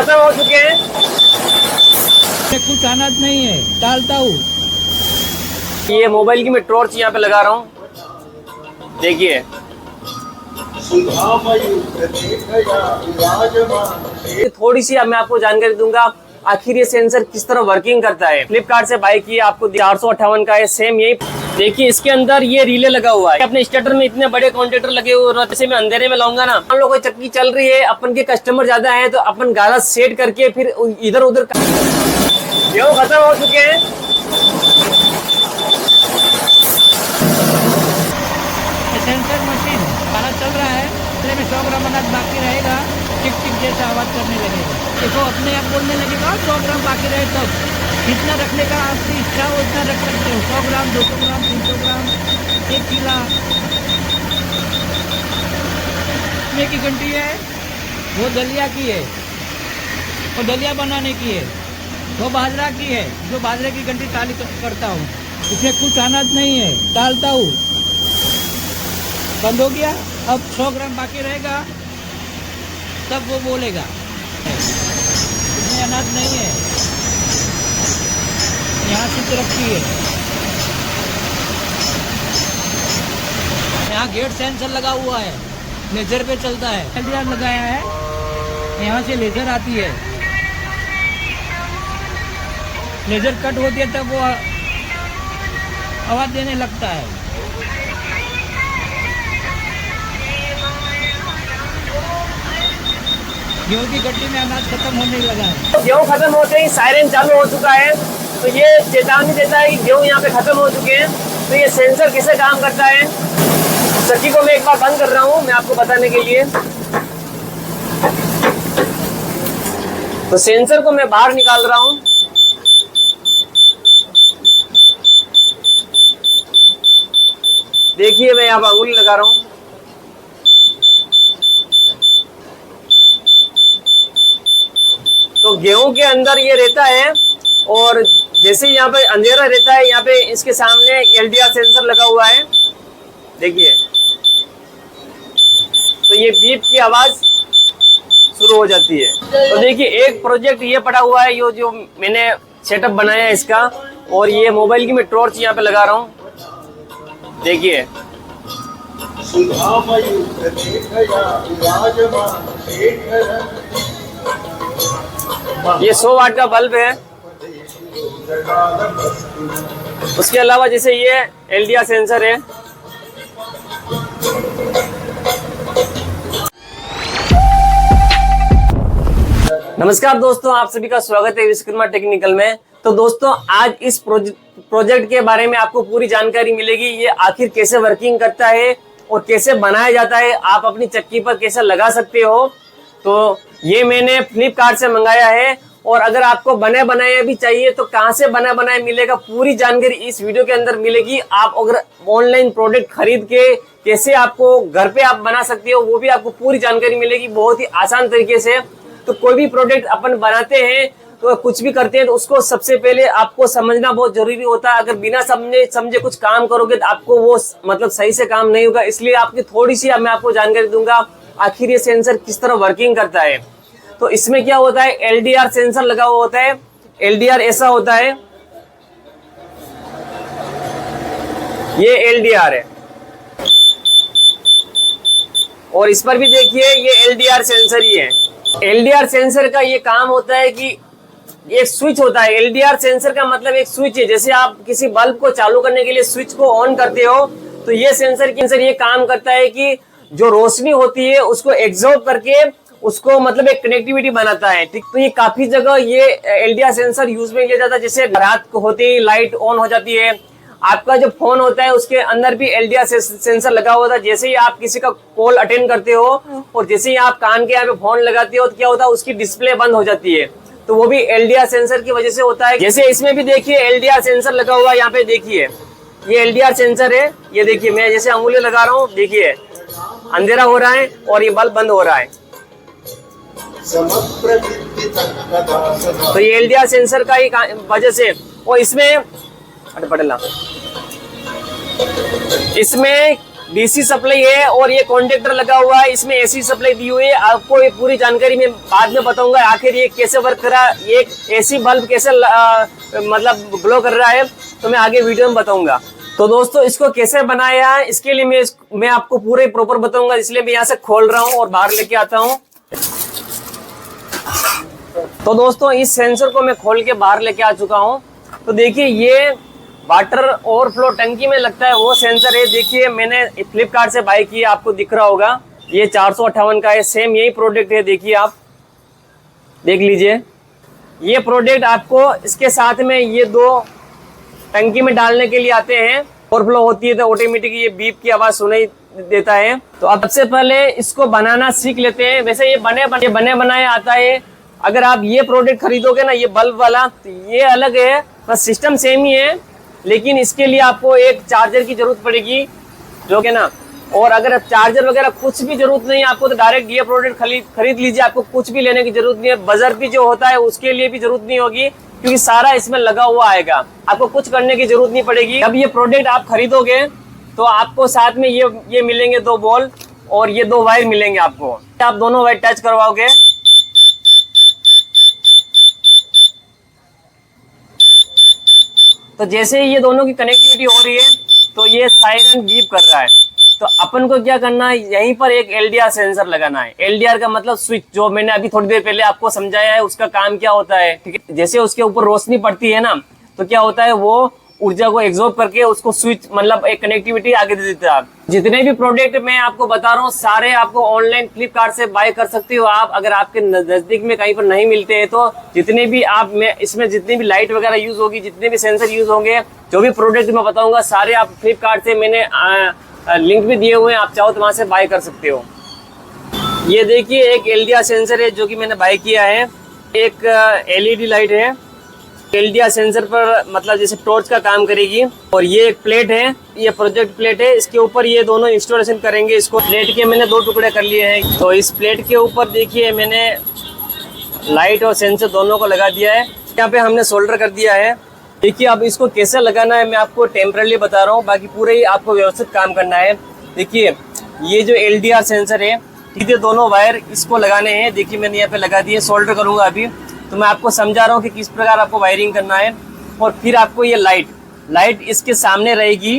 खत्म हो चुके हैं। कुछ अनाज नहीं है, डालता हूँ। ये मोबाइल की मैं टॉर्च यहाँ पे लगा रहा हूँ, देखिए। थोड़ी सी अब मैं आपको जानकारी दूंगा आखिर ये सेंसर किस तरह वर्किंग करता है। फ्लिपकार्ट से बाय किया, आपको 458 का है, सेम यही। देखिए इसके अंदर ये रिले लगा हुआ है। अपने स्टार्टर में इतने बड़े कॉन्टेक्टर लगे हुए, जैसे मैं अंधेरे में लाऊंगा ना, मान लो कोई चक्की चल रही है, अपन के कस्टमर ज्यादा है तो अपन गाला सेट करके फिर इधर उधर। गेहूं खत्म हो चुके हैं। सेंसर मशीन खाना चल रहा है, इसलिए में 100 ग्राम अनाज बाकी रहेगा, टिक टिक जैसा आवाज करने लगेगा। देखो अपने आप बोलने लगेगा 100 ग्राम बाकी रहे तब। जितना रखने का आपकी इच्छा हो उतना रख सकते हो, 100 ग्राम 200 ग्राम 300 ग्राम 1 किलो। इसमें की घंटी है वो दलिया की है, वो दलिया बनाने की है। वो बाजरा की है, जो बाजरे की घंटी ताली करता हूँ। इसमें कुछ अनाज नहीं है, डालता हूँ। बंद हो गया। अब 100 ग्राम बाकी रहेगा तब वो बोलेगा। इसमें अनाज नहीं है, यहाँ से रखी है। यहाँ गेट सेंसर लगा हुआ है, लेजर पे चलता है। एलडीआर लगाया है, यहाँ से लेजर आती है। लेजर कट होती है तब वो आवाज देने लगता है। गेहूं की गड्डी में अनाज खत्म होने लगा है। गेहूं खत्म होते ही सायरन चालू हो चुका है, तो ये चेतावनी देता है कि गेहूं यहाँ पे खत्म हो चुके हैं। तो ये सेंसर कैसे काम करता है, चक्की को मैं एक बार बंद कर रहा हूँ मैं आपको बताने के लिए। तो सेंसर को मैं बाहर निकाल रहा हूँ। देखिए मैं यहाँ पर अंगुली लगा रहा हूँ। तो गेहूं के अंदर ये रहता है, और जैसे यहाँ पे अंधेरा रहता है, यहाँ पे इसके सामने एलडीआर सेंसर लगा हुआ है, देखिए। तो ये बीप की आवाज शुरू हो जाती है। तो देखिए एक प्रोजेक्ट ये पड़ा हुआ है, जो मैंने सेटअप बनाया है इसका, और ये मोबाइल की मैं टॉर्च यहाँ पे लगा रहा हूँ, देखिए। ये 100 वाट का बल्ब है। उसके अलावा जैसे ये एलडीआर सेंसर है। नमस्कार दोस्तों, आप सभी का स्वागत है विश्वकर्मा टेक्निकल में। तो दोस्तों आज इस प्रोजेक्ट के बारे में आपको पूरी जानकारी मिलेगी। ये आखिर कैसे वर्किंग करता है और कैसे बनाया जाता है, आप अपनी चक्की पर कैसे लगा सकते हो। तो ये मैंने फ्लिपकार्ट से मंगाया है, और अगर आपको बने बनाए भी चाहिए तो कहां से बना बनाए मिलेगा, पूरी जानकारी इस वीडियो के अंदर मिलेगी। आप अगर ऑनलाइन प्रोडक्ट खरीद के कैसे आपको घर पे आप बना सकते हो, वो भी आपको पूरी जानकारी मिलेगी बहुत ही आसान तरीके से। तो कोई भी प्रोडक्ट अपन बनाते हैं तो कुछ भी करते हैं तो उसको सबसे पहले आपको समझना बहुत जरूरी होता है। अगर बिना समझे कुछ काम करोगे तो आपको वो मतलब सही से काम नहीं होगा। इसलिए आपकी थोड़ी सी मैं आपको जानकारी दूंगा आखिर ये सेंसर किस तरह वर्किंग करता है। तो इसमें क्या होता है, एलडीआर सेंसर लगा हुआ होता है। एलडीआर ऐसा होता है, ये एलडीआर है, और इस पर भी देखिए ये एलडीआर सेंसर ही है। एलडीआर सेंसर का ये काम होता है कि एक स्विच होता है। एलडीआर सेंसर का मतलब एक स्विच है। जैसे आप किसी बल्ब को चालू करने के लिए स्विच को ऑन करते हो, तो ये सेंसर ये काम करता है कि जो रोशनी होती है उसको एब्जॉर्ब करके उसको मतलब एक कनेक्टिविटी बनाता है। ठीक, तो ये काफी जगह ये एलडीआर सेंसर यूज में लिया जाता है। जैसे रात को होते ही लाइट ऑन हो जाती है, आपका जो फोन होता है उसके अंदर भी एलडीआर सेंसर लगा हुआ था। जैसे ही आप किसी का कॉल अटेंड करते हो और जैसे ही आप कान के यहाँ पे फोन लगाते हो तो क्या होता है, उसकी डिस्प्ले बंद हो जाती है। तो वो भी एलडीआर सेंसर की वजह से होता है। जैसे इसमें भी देखिए एलडीआर सेंसर लगा हुआ है, यहाँ पे देखिए ये एलडीआर सेंसर है। ये देखिए मैं जैसे अंगुली लगा रहा हूँ, देखिए अंधेरा हो रहा है और ये बल्ब बंद हो रहा है। तो ये एलडीआर सेंसर का ही वजह से। और इसमें इसमें डीसी सप्लाई है और ये कॉन्टेक्टर लगा हुआ है, इसमें एसी सप्लाई दी हुई है। आपको ये पूरी जानकारी मैं बाद में बताऊंगा आखिर ये कैसे वर्क कर रहा है, ये एसी बल्ब कैसे मतलब ग्लो कर रहा है, तो मैं आगे वीडियो में बताऊंगा। तो दोस्तों इसको कैसे बनाया है इसके लिए मैं आपको पूरे प्रॉपर बताऊंगा, इसलिए मैं यहाँ से खोल रहा हूँ और बाहर लेके आता हूँ। तो दोस्तों इस सेंसर को मैं खोल के बाहर लेके आ चुका हूँ। तो देखिए ये वाटर ओवरफ्लो टंकी में लगता है वो सेंसर है। देखिए मैंने फ्लिपकार्ट से बाय किया, आपको दिख रहा होगा, ये 458 का है, सेम यही प्रोडक्ट है। देखिए आप देख लीजिए, ये प्रोडक्ट आपको इसके साथ में ये दो टंकी में डालने के लिए आते हैं। ओवरफ्लो होती है तो ऑटोमेटिक ये बीप की आवाज सुनाई देता है। तो अब सबसे पहले इसको बनाना सीख लेते हैं। वैसे ये बने बनाए आता है। अगर आप ये प्रोडक्ट खरीदोगे ना, ये बल्ब वाला, तो ये अलग है, बस सिस्टम सेम ही है, लेकिन इसके लिए आपको एक चार्जर की जरूरत पड़ेगी, जो कि ना, और अगर चार्जर वगैरह कुछ भी जरूरत नहीं है आपको, तो डायरेक्ट ये प्रोडक्ट खरीद लीजिए। आपको कुछ भी लेने की जरूरत नहीं है। बजर भी जो होता है उसके लिए भी जरूरत नहीं होगी, क्योंकि सारा इसमें लगा हुआ आएगा, आपको कुछ करने की जरूरत नहीं पड़ेगी। अब ये प्रोडक्ट आप खरीदोगे तो आपको साथ में ये मिलेंगे दो बॉल और ये दो वायर मिलेंगे आपको। आप दोनों वायर टच करवाओगे तो जैसे ही ये दोनों की कनेक्टिविटी हो रही है तो ये सायरन बीप कर रहा है। तो अपन को क्या करना है, यहीं पर एक एलडीआर सेंसर लगाना है। एलडीआर का मतलब स्विच, जो मैंने अभी थोड़ी देर पहले आपको समझाया है, उसका काम क्या होता है, ठीक है। जैसे उसके ऊपर रोशनी पड़ती है ना, तो क्या होता है, वो ऊर्जा को एब्जॉर्ब करके उसको स्विच मतलब एक कनेक्टिविटी आगे दे देता है। जितने भी प्रोडक्ट मैं आपको बता रहा हूँ सारे आपको ऑनलाइन फ्लिपकार्ट से बाय कर सकते हो आप। अगर आपके नजदीक में कहीं पर नहीं मिलते हैं तो जितने भी आप इसमें जितनी भी लाइट वगैरह यूज होगी, जितने भी सेंसर यूज होंगे, जो भी प्रोडक्ट मैं बताऊंगा सारे आप फ्लिपकार्ट से मैंने लिंक भी दिए हुए हैं, आप चाहो तो वहां से बाय कर सकते हो। ये देखिए एक एलडीआर सेंसर है जो कि मैंने बाय किया है। एक एलईडी लाइट है, एलडीआर सेंसर पर मतलब जैसे टॉर्च का काम करेगी। और ये एक प्लेट है, ये प्रोजेक्ट प्लेट है, इसके ऊपर ये दोनों इंस्टॉलेशन करेंगे। इसको प्लेट के मैंने दो टुकड़े कर लिए हैं। तो इस प्लेट के ऊपर देखिए मैंने लाइट और सेंसर दोनों को लगा दिया है। यहाँ पे हमने सोल्डर कर दिया है। देखिए अब इसको कैसे लगाना है मैं आपको टेम्परली बता रहा हूँ, बाकी पूरे ही आपको व्यवस्थित काम करना है। देखिए ये जो एलडीआर सेंसर है, सीधे दोनों वायर इसको लगाने हैं। देखिए मैंने यहाँ पे लगा दिए, सोल्डर करूंगा अभी, तो मैं आपको समझा रहा हूँ कि किस प्रकार आपको वायरिंग करना है। और फिर आपको ये लाइट इसके सामने रहेगी।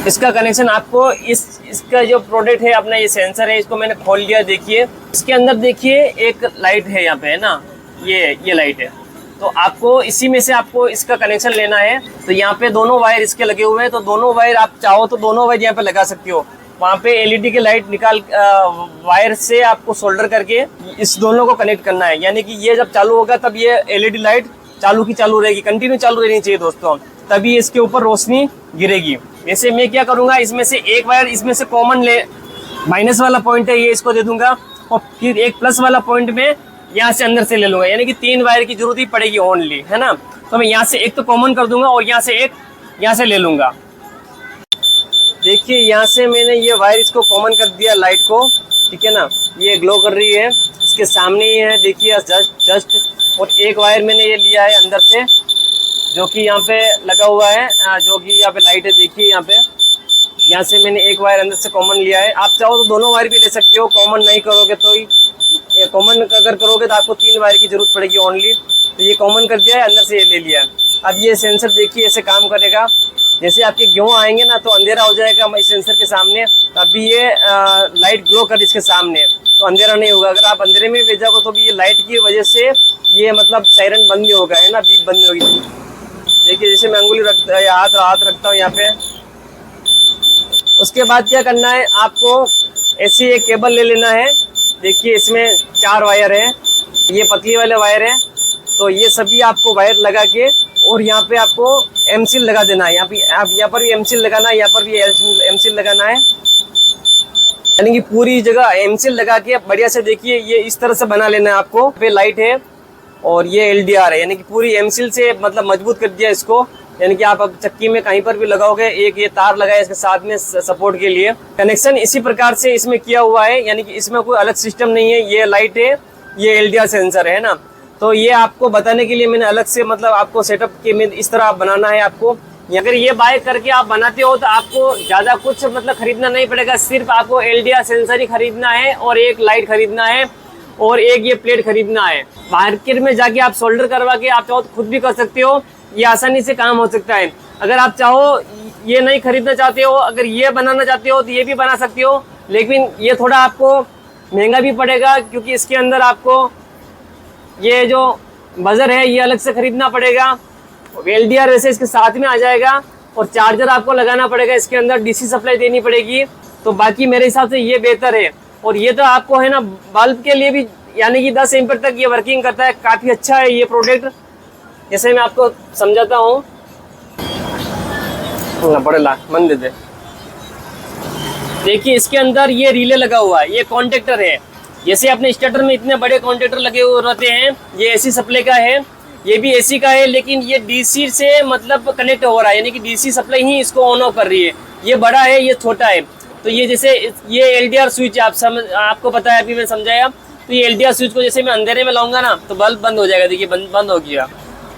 इसका कनेक्शन आपको इसका जो प्रोडक्ट है अपना ये सेंसर है, इसको मैंने खोल लिया। देखिए इसके अंदर देखिए एक लाइट है यहाँ पे, है ना, ये लाइट है। तो आपको इसी में से आपको इसका कनेक्शन लेना है। तो यहाँ पे दोनों वायर इसके लगे हुए हैं, तो दोनों वायर आप चाहो तो दोनों वायर यहाँ पे लगा सकते हो। वहाँ पे एलईडी की लाइट निकाल वायर से आपको सोल्डर करके इस दोनों को कनेक्ट करना है। यानी कि ये जब चालू होगा तब ये एलईडी लाइट चालू रहेगी, कंटिन्यू चालू रहनी चाहिए दोस्तों, तभी इसके ऊपर रोशनी गिरेगी। वैसे मैं क्या करूंगा, इसमें से एक वायर इसमें से कॉमन ले, माइनस वाला पॉइंट है ये, इसको दे दूंगा, और फिर एक प्लस वाला पॉइंट में यहाँ से अंदर से ले लूंगा। यानी कि 3 वायर की जरूरत ही पड़ेगी ओनली, है ना। तो मैं यहाँ से एक तो कॉमन कर दूंगा और यहाँ से एक यहाँ से ले लूंगा। देखिए यहाँ से मैंने ये वायर इसको कॉमन कर दिया लाइट को, ठीक है ना। ये ग्लो कर रही है, इसके सामने ही है, देखिए जस्ट। और एक वायर मैंने ये लिया है अंदर से, जो कि यहाँ पे लगा हुआ है, जो कि यहाँ पे लाइट है। देखिए यहाँ से मैंने एक वायर अंदर से कॉमन लिया है। आप चाहो तो दोनों वायर भी ले सकते हो, कॉमन नहीं करोगे तो ही, कॉमन अगर करोगे तो आपको 3 वायर की जरूरत पड़ेगी ओनली। तो ये कॉमन कर दिया है, अंदर से ये ले लिया। अब ये सेंसर देखिए ऐसे काम करेगा, जैसे आपके गेहूँ आएंगे ना तो अंधेरा हो जाएगा इस सेंसर के सामने, तभी ये लाइट ग्लो कर इसके सामने, तो अंधेरा नहीं होगा। अगर आप अंधेरे में भेजोगे तो भी ये लाइट की वजह से ये मतलब सायरन बंद नहीं होगा, है ना, बीप बंद होगी। देखिए जैसे मैं अंगुली रखता है, हाथ रखता हूँ यहाँ पे। उसके बाद क्या करना है, आपको ऐसे एक केबल ले लेना है। देखिए इसमें 4 वायर है, ये पतली वाले वायर है। तो ये सभी आपको वायर लगा के और यहाँ पे आपको एमसील लगा देना है। यहाँ पर भी एमसील लगाना है, यहाँ पर भी एमसील लगाना है। यानी कि पूरी जगह एमसील लगा के बढ़िया से देखिए ये इस तरह से बना लेना है आपको। पे लाइट है और ये एलडीआर है, यानी कि पूरी एमसील से मतलब मजबूत कर दिया इसको। यानी कि आप अब चक्की में कहीं पर भी लगाओगे, एक ये तार लगा है इसके साथ में सपोर्ट के लिए। कनेक्शन इसी प्रकार से इसमें किया हुआ है, यानी कि इसमें कोई अलग सिस्टम नहीं है। ये लाइट है, ये एलडीआर सेंसर है ना। तो ये आपको बताने के लिए मैंने अलग से मतलब आपको सेटअप के में इस तरह आप बनाना है आपको। अगर ये बाय करके आप बनाते हो तो आपको ज्यादा कुछ मतलब खरीदना नहीं पड़ेगा, सिर्फ आपको LDR सेंसर ही खरीदना है और एक लाइट खरीदना है और एक ये प्लेट खरीदना है। मार्केट में जाके आप सोल्डर करवा के आप चाहो तो खुद भी कर सकते हो, ये आसानी से काम हो सकता है। अगर आप चाहो ये नहीं खरीदना चाहते हो, अगर ये बनाना चाहते हो तो ये भी बना सकते हो, लेकिन ये थोड़ा आपको महंगा भी पड़ेगा क्योंकि इसके अंदर आपको ये जो बजर है ये अलग से खरीदना पड़ेगा। LDR वैसे इसके साथ में आ जाएगा और चार्जर आपको लगाना पड़ेगा, इसके अंदर DC सप्लाई देनी पड़ेगी। तो बाकी मेरे हिसाब से ये बेहतर है। और ये तो आपको है ना बल्ब के लिए भी, यानी कि 10 एम्पीयर तक ये वर्किंग करता है, काफ़ी अच्छा है ये प्रोडक्ट। जैसे मैं आपको समझाता हूँ, बड़े ला मन दे दे। देखिए इसके अंदर ये रिले लगा हुआ है, ये कॉन्टेक्टर है। जैसे अपने स्टार्टर में इतने बड़े कॉन्टेक्टर लगे हुए रहते हैं, ये AC सप्लाई का है, ये भी AC का है, लेकिन ये DC से मतलब कनेक्ट हो रहा है, यानी कि DC सप्लाई ही इसको ऑन ऑफ कर रही है। ये बड़ा है, ये छोटा है। तो ये जैसे ये LDR स्विच है, आपको पता है, अभी मैं समझाया। तो ये LDR स्विच को जैसे मैं अंधेरे में लाऊंगा ना तो बल्ब बंद हो जाएगा। देखिए बंद हो गया।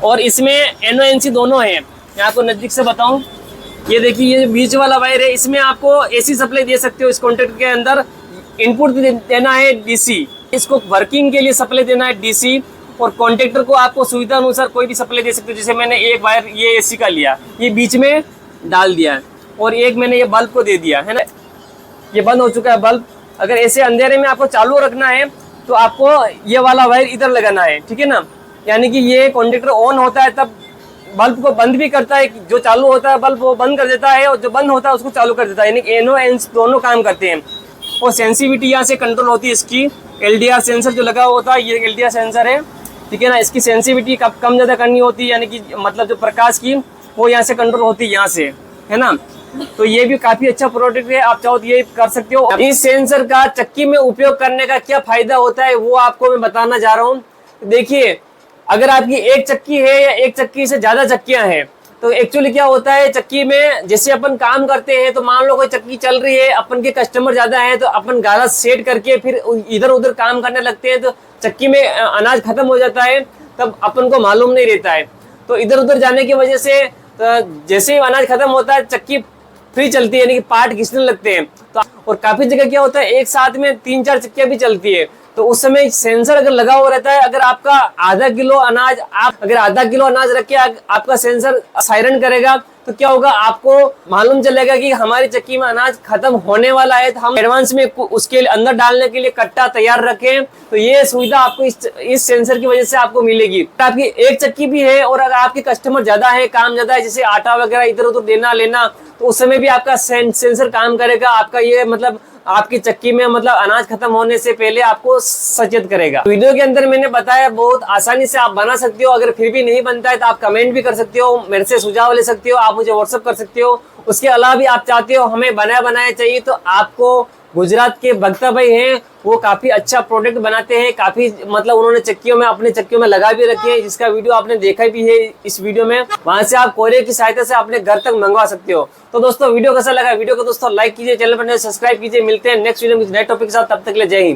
और इसमें NO-NC दोनों है। मैं आपको नज़दीक से बताऊं, ये देखिए ये बीच वाला वायर है, इसमें आपको AC सप्लाई दे सकते हो। इस कॉन्टेक्ट के अंदर इनपुट देना है DC, इसको वर्किंग के लिए सप्लाई देना है DC, और कॉन्टेक्टर को आपको सुविधा अनुसार कोई भी सप्लाई दे सकते हो। जैसे मैंने एक वायर ये AC का लिया, ये बीच में डाल दिया है, और एक मैंने ये बल्ब को दे दिया है ना, ये बंद हो चुका है बल्ब। अगर ऐसे अंधेरे में आपको चालू रखना है तो आपको ये वाला वायर इधर लगाना है, ठीक है ना। यानी कि ये कॉन्टेक्टर ऑन होता है तब बल्ब को बंद भी करता है, जो चालू होता है बल्ब वो बंद कर देता है, और जो बंद होता है उसको चालू कर देता है। यानी कि NO-NC दोनों काम करते हैं। और सेंसिटिविटी यहाँ से कंट्रोल होती है इसकी। LDR सेंसर जो लगा होता है ये LDR सेंसर है, ठीक है ना। इसकी सेंसिटिविटी कम ज़्यादा करनी होती है, यानी कि मतलब जो प्रकाश की वो यहाँ से कंट्रोल होती है, यहाँ से, है ना। तो ये भी काफी अच्छा प्रोडक्ट है, आप चाहो तो ये कर सकते हो। इस सेंसर का चक्की में उपयोग करने का क्या फायदा होता है वो आपको मैं बताना जा रहा हूँ। देखिए अगर आपकी एक चक्की है या एक चक्की से ज्यादा चक्कियां हैं तो एक्चुअली क्या होता है, चक्की में जैसे अपन काम करते हैं तो मान लो कोई चक्की चल रही है, अपन के कस्टमर ज्यादा है तो अपन गाला सेट करके फिर इधर उधर काम करने लगते हैं, तो चक्की में अनाज खत्म हो जाता है, तब अपन को मालूम नहीं रहता है। तो इधर उधर जाने की वजह से जैसे ही अनाज खत्म होता है चक्की फ्री चलती है, यानी कि पार्ट घिसने लगते हैं। तो और काफी जगह क्या होता है एक साथ में 3-4 चक्कियां भी चलती है, तो उस समय सेंसर अगर लगा हुआ रहता है, अगर आपका आधा किलो अनाज रख के आपका सेंसर सायरन करेगा तो क्या होगा, आपको मालूम चलेगा कि हमारी चक्की में अनाज खत्म होने वाला है, तो हम एडवांस में उसके अंदर डालने के लिए कट्टा तैयार रखें। तो ये सुविधा आपको इस सेंसर की वजह से आपको मिलेगी। आपकी एक चक्की भी है और अगर आपके कस्टमर ज्यादा है, काम ज्यादा है, जैसे आटा वगैरह इधर उधर देना लेना, तो उस समय भी आपका सेंसर काम करेगा। आपका ये मतलब आपकी चक्की में मतलब अनाज खत्म होने से पहले आपको सचेत करेगा। वीडियो के अंदर मैंने बताया बहुत आसानी से आप बना सकते हो। अगर फिर भी नहीं बनता है तो आप कमेंट भी कर सकते हो, मेरे से सुझाव ले सकते हो, आप मुझे व्हाट्सअप कर सकते हो। उसके अलावा भी आप चाहते हो हमें बनाया चाहिए तो आपको गुजरात के भक्ता भाई हैं, वो काफी अच्छा प्रोडक्ट बनाते हैं। काफी मतलब उन्होंने अपने चक्कियों में लगा भी रखे हैं, जिसका वीडियो आपने देखा भी है इस वीडियो में। वहां से आप कोरियर की सहायता से अपने घर तक मंगवा सकते हो। तो दोस्तों वीडियो कैसा लगा, वीडियो को दोस्तों लाइक कीजिए, चैनल पर सब्सक्राइब कीजिए। मिलते हैं नेक्स्ट वीडियो में नए टॉपिक के साथ, तब तक के लिए जय हिंद।